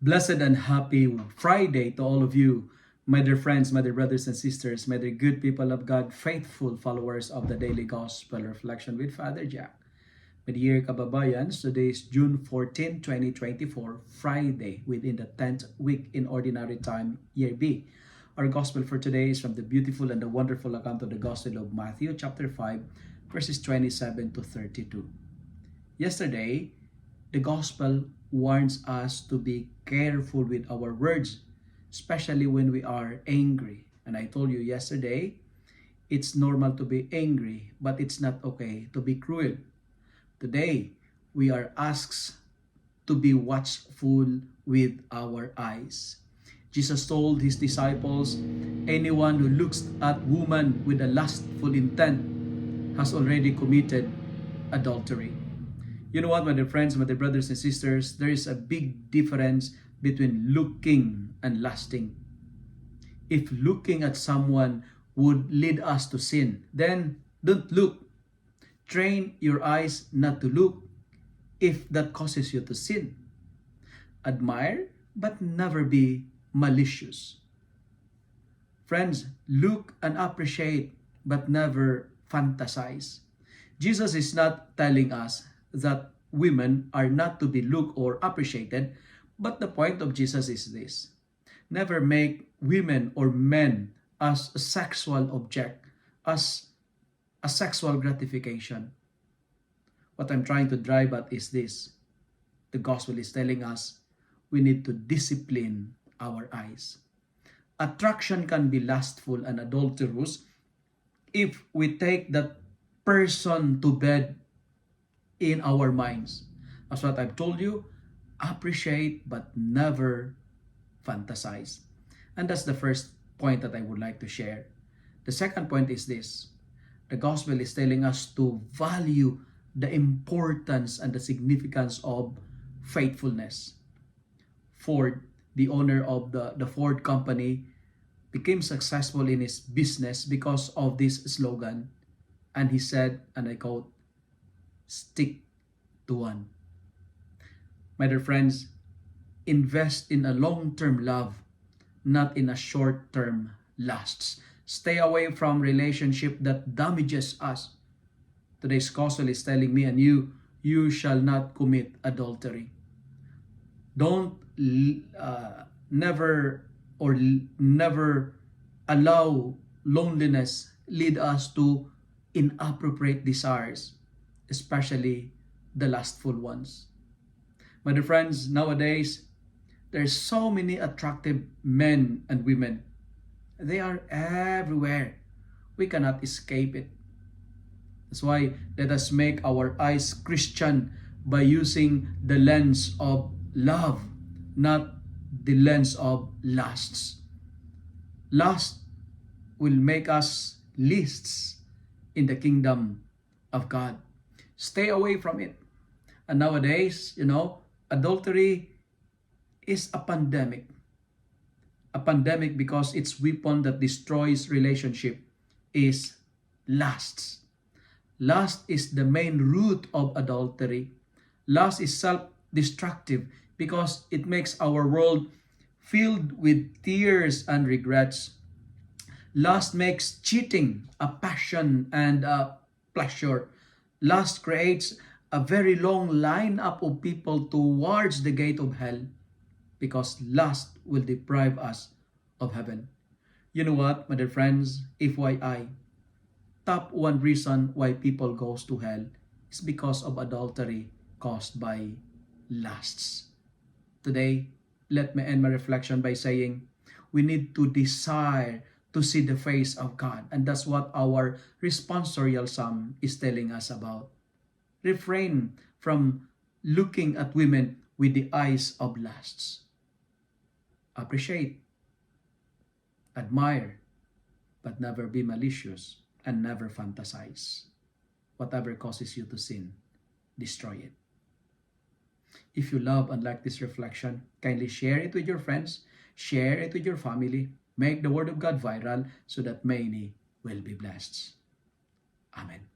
Blessed and happy Friday to all of you, my dear friends, my dear brothers and sisters, my dear good people of God, faithful followers of the Daily Gospel Reflection with Father Jack. My dear kababayans, today is June 14, 2024, Friday within the 10th week in Ordinary Time, Year B. Our Gospel for today is from the beautiful and the wonderful account of the Gospel of Matthew, chapter 5, verses 27 to 32. Yesterday, the Gospel warns us to be careful with our words, especially when we are angry. And I told you yesterday, it's normal to be angry, but it's not okay to be cruel. Today, we are asked to be watchful with our eyes. Jesus told his disciples, anyone who looks at woman with a lustful intent has already committed adultery. You know what, my dear friends, my dear brothers and sisters, there is a big difference between looking and lusting. If looking at someone would lead us to sin, then don't look. Train your eyes not to look if that causes you to sin. Admire, but never be malicious. Friends, look and appreciate, but never fantasize. Jesus is not telling us that women are not to be looked or appreciated, but the point of Jesus is this: never make women or men as a sexual object, as a sexual gratification. What I'm trying to drive at is this: the gospel is telling us we need to discipline our eyes. Attraction can be lustful and adulterous if we take that person to bed in our minds. As what I've told you, appreciate but never fantasize. And that's the first point that I would like to share. The second point is this: the gospel is telling us to value the importance and the significance of faithfulness. Ford, the owner of the Ford company, became successful in his business because of this slogan. And he said, and I quote, stick to one. My dear friends, invest in a long-term love, not in a short-term lusts. Stay away from relationship that damages us. Today's gospel is telling me and you shall not commit adultery. Don't never allow loneliness lead us to inappropriate desires, especially the lustful ones. My dear friends, nowadays, there's so many attractive men and women. They are everywhere. We cannot escape it. That's why let us make our eyes Christian by using the lens of love, not the lens of lusts. Lust will make us least in the kingdom of God. Stay away from it. And nowadays, adultery is a pandemic. A pandemic because its weapon that destroys relationship is lust. Lust is the main root of adultery. Lust is self-destructive because it makes our world filled with tears and regrets. Lust makes cheating a passion and a pleasure. Lust creates a very long lineup of people towards the gate of hell because lust will deprive us of heaven. You know what, my dear friends, FYI, top one reason why people goes to hell is because of adultery caused by lusts. Today, let me end my reflection by saying we need to desire to see the face of God. And that's what our responsorial psalm is telling us about. Refrain from looking at women with the eyes of lusts. Appreciate, admire, but never be malicious and never fantasize. Whatever causes you to sin, destroy it. If you love and like this reflection, kindly share it with your friends, share it with your family, make the Word of God viral so that many will be blessed. Amen.